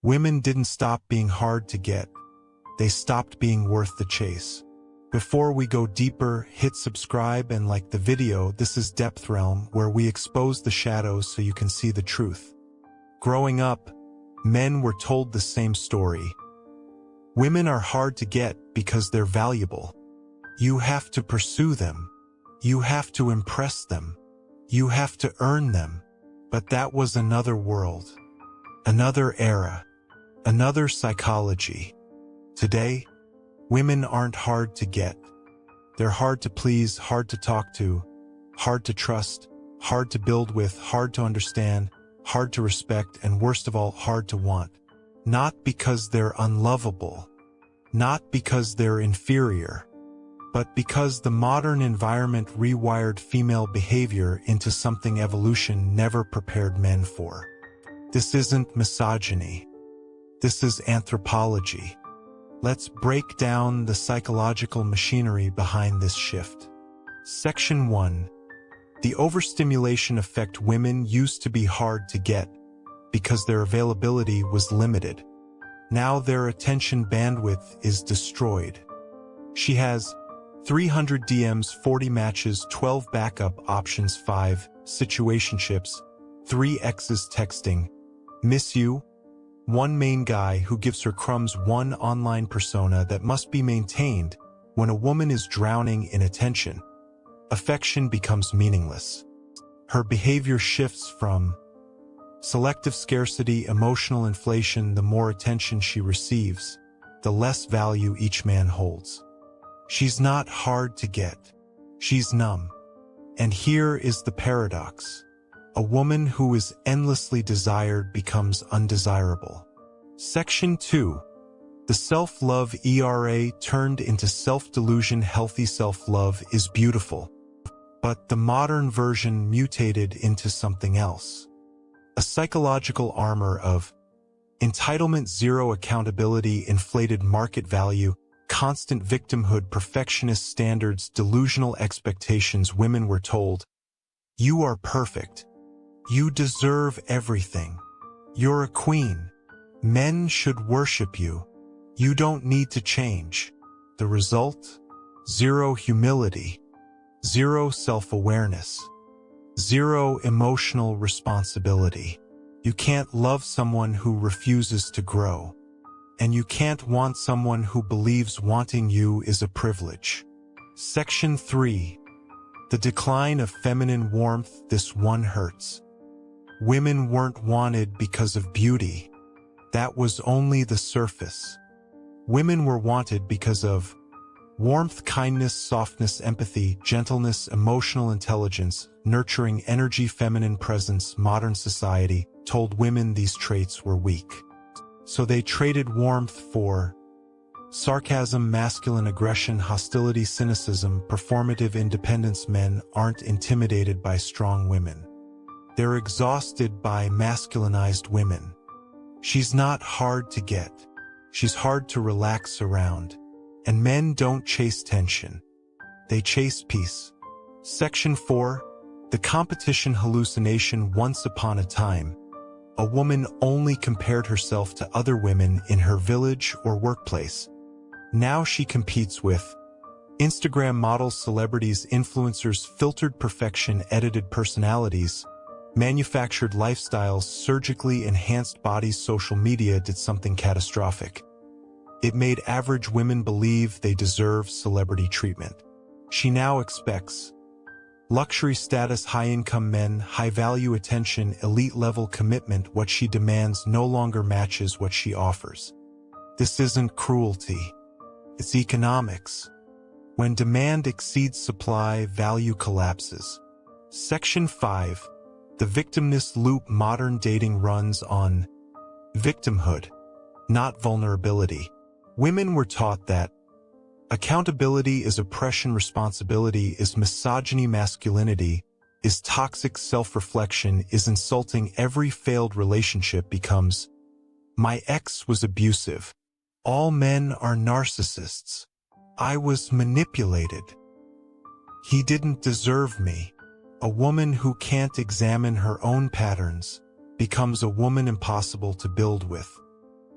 Women didn't stop being hard to get. They stopped being worth the chase. Before we go deeper, hit subscribe and like the video. This is DepthRealm, where we expose the shadows so you can see the truth. Growing up, men were told the same story. Women are hard to get because they're valuable. You have to pursue them. You have to impress them. You have to earn them. But that was another world. Another era. Another psychology. Today, women aren't hard to get. They're hard to please, hard to talk to, hard to trust, hard to build with, hard to understand, hard to respect, and worst of all, hard to want. Not because they're unlovable, not because they're inferior, but because the modern environment rewired female behavior into something evolution never prepared men for. This isn't misogyny. This is anthropology. Let's break down the psychological machinery behind this shift. Section 1. The overstimulation effect. Women used to be hard to get because their availability was limited. Now their attention bandwidth is destroyed. She has 300 DMs, 40 matches, 12 backup options, 5 situationships, 3 exes texting, miss you, 1 main guy who gives her crumbs, 1 online persona that must be maintained. When a woman is drowning in attention, affection becomes meaningless. Her behavior shifts from selective scarcity, emotional inflation. The more attention she receives, the less value each man holds. She's not hard to get. She's numb. And here is the paradox. A woman who is endlessly desired becomes undesirable. Section 2. The self-love era turned into self-delusion. Healthy self-love is beautiful, but the modern version mutated into something else. A psychological armor of entitlement, zero accountability, inflated market value, constant victimhood, perfectionist standards, delusional expectations. Women were told, "You are perfect. You deserve everything. You're a queen. Men should worship you. You don't need to change." The result? Zero humility. Zero self-awareness. Zero emotional responsibility. You can't love someone who refuses to grow. And you can't want someone who believes wanting you is a privilege. Section 3. The decline of feminine warmth. This one hurts. Women weren't wanted because of beauty. That was only the surface. Women were wanted because of warmth, kindness, softness, empathy, gentleness, emotional intelligence, nurturing energy, feminine presence. Modern society told women these traits were weak. So they traded warmth for sarcasm, masculine aggression, hostility, cynicism, performative independence. Men aren't intimidated by strong women. They're exhausted by masculinized women. She's not hard to get. She's hard to relax around. And men don't chase tension. They chase peace. Section 4. The competition hallucination. Once upon a time, a woman only compared herself to other women in her village or workplace. Now she competes with Instagram models, celebrities, influencers, filtered perfection, edited personalities, manufactured lifestyles, surgically enhanced bodies. Social media did something catastrophic. It made average women believe they deserve celebrity treatment. She now expects luxury status, high-income men, high-value attention, elite-level commitment. What she demands no longer matches what she offers. This isn't cruelty. It's economics. When demand exceeds supply, value collapses. Section 5. The victimness loop. Modern dating runs on victimhood, not vulnerability. Women were taught that accountability is oppression, responsibility is misogyny, masculinity is toxic, self-reflection is insulting. Every failed relationship becomes, "My ex was abusive. All men are narcissists. I was manipulated. He didn't deserve me." A woman who can't examine her own patterns becomes a woman impossible to build with.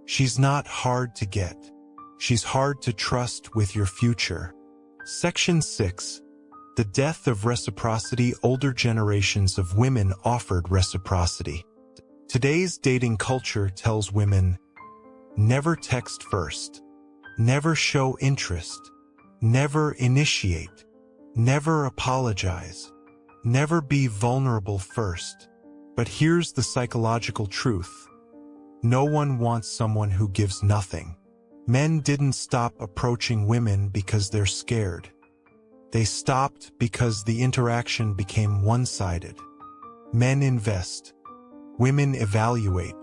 She's not hard to get. She's hard to trust with your future. Section 6. The death of reciprocity. Older generations of women offered reciprocity. Today's dating culture tells women, never text first, never show interest, never initiate, never apologize, never be vulnerable first. But here's the psychological truth. No one wants someone who gives nothing. Men didn't stop approaching women because they're scared. They stopped because the interaction became one-sided. Men invest. Women evaluate.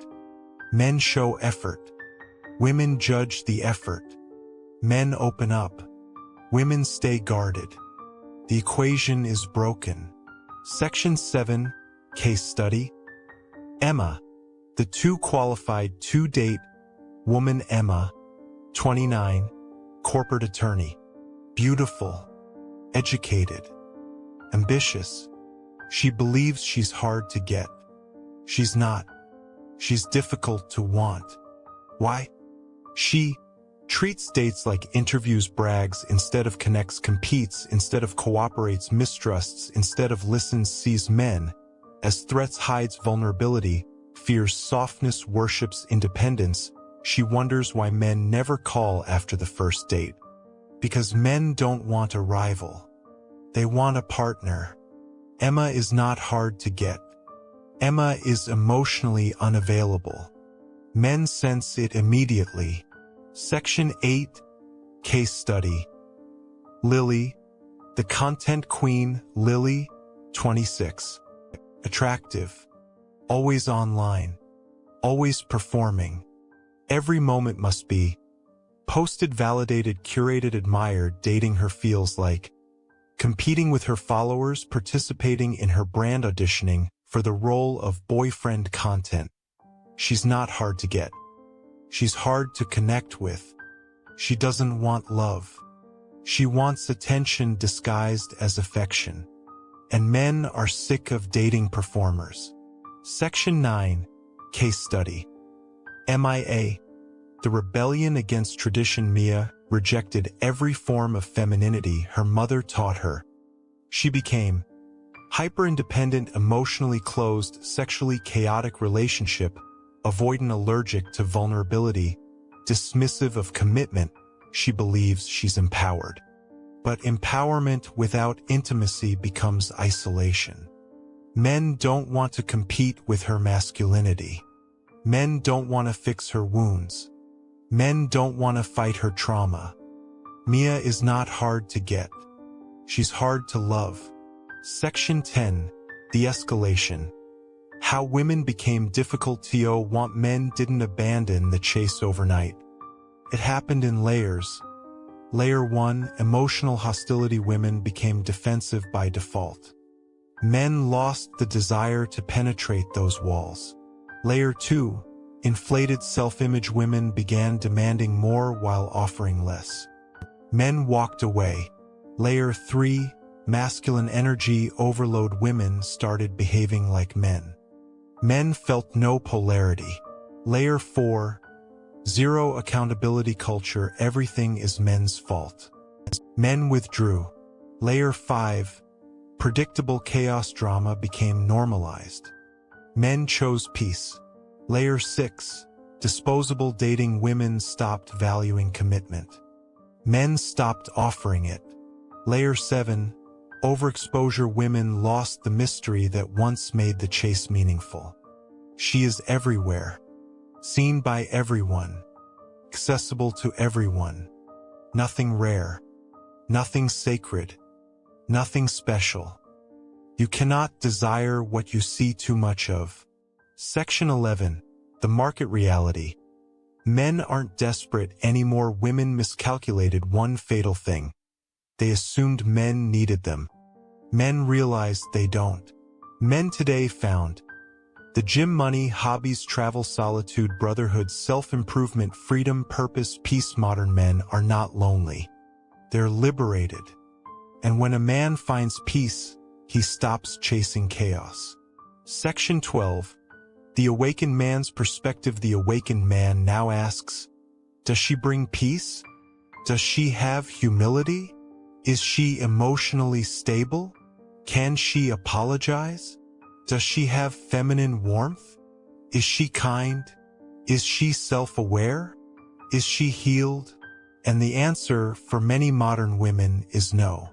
Men show effort. Women judge the effort. Men open up. Women stay guarded. The equation is broken. Section 7. Case study. Emma, the too qualified to-date woman. Emma, 29, corporate attorney. Beautiful, educated, ambitious. She believes she's hard to get. She's not. She's difficult to want. Why? She treats dates like interviews, brags instead of connects, competes instead of cooperates, mistrusts instead of listens, sees men as threats, hides vulnerability, fears softness, worships independence. She wonders why men never call after the first date. Because men don't want a rival. They want a partner. Emma is not hard to get. Emma is emotionally unavailable. Men sense it immediately. Section 8. Case study. Lily, the content queen. Lily, 26. Attractive. Always online. Always performing. Every moment must be posted, validated, curated, admired. Dating her feels like competing with her followers, participating in her brand, auditioning for the role of boyfriend content. She's not hard to get. She's hard to connect with. She doesn't want love. She wants attention disguised as affection. And men are sick of dating performers. Section 9. Case study. MIA. The rebellion against tradition. Mia rejected every form of femininity her mother taught her. She became hyper-independent, emotionally closed, sexually chaotic relationship, avoidant, allergic to vulnerability, dismissive of commitment. She believes she's empowered. But empowerment without intimacy becomes isolation. Men don't want to compete with her masculinity. Men don't want to fix her wounds. Men don't want to fight her trauma. Mia is not hard to get. She's hard to love. Section 10. De-escalation. How women became difficult to want. Men didn't abandon the chase overnight. It happened in layers. Layer 1. Emotional hostility. Women became defensive by default. Men lost the desire to penetrate those walls. Layer 2. Inflated self-image. Women began demanding more while offering less. Men walked away. Layer 3. Masculine energy overload. Women started behaving like men. Men felt no polarity. Layer 4. Zero accountability culture. Everything is men's fault. Men withdrew. Layer 5. Predictable chaos. Drama became normalized. Men chose peace. Layer 6. Disposable dating. Women stopped valuing commitment. Men stopped offering it. Layer 7. Overexposure. Women lost the mystery that once made the chase meaningful. She is everywhere. Seen by everyone. Accessible to everyone. Nothing rare. Nothing sacred. Nothing special. You cannot desire what you see too much of. Section 11. The market reality. Men aren't desperate anymore. Women miscalculated one fatal thing. They assumed men needed them. Men realized they don't. Men today found the gym, money, hobbies, travel, solitude, brotherhood, self-improvement, freedom, purpose, peace. Modern men are not lonely. They're liberated. And when a man finds peace, he stops chasing chaos. Section 12. The awakened man's perspective. The awakened man now asks, does she bring peace? Does she have humility? Is she emotionally stable? Can she apologize? Does she have feminine warmth? Is she kind? Is she self-aware? Is she healed? And the answer for many modern women is no.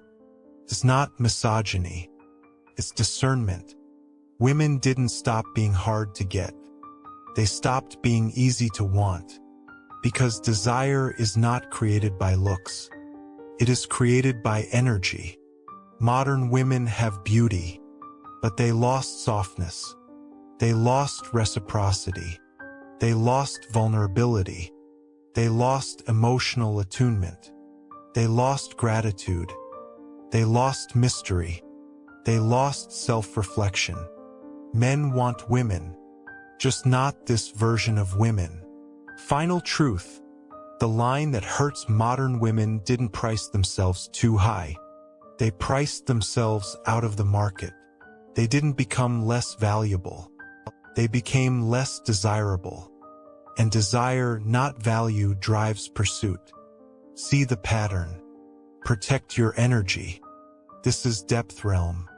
It's not misogyny. It's discernment. Women didn't stop being hard to get. They stopped being easy to want. Because desire is not created by looks. It is created by energy. Modern women have beauty, but they lost softness. They lost reciprocity. They lost vulnerability. They lost emotional attunement. They lost gratitude. They lost mystery. They lost self-reflection. Men want women, just not this version of women. Final truth. The line that hurts modern women didn't price themselves too high. They priced themselves out of the market. They didn't become less valuable. They became less desirable. And desire, not value, drives pursuit. See the pattern. Protect your energy. This is DepthRealm.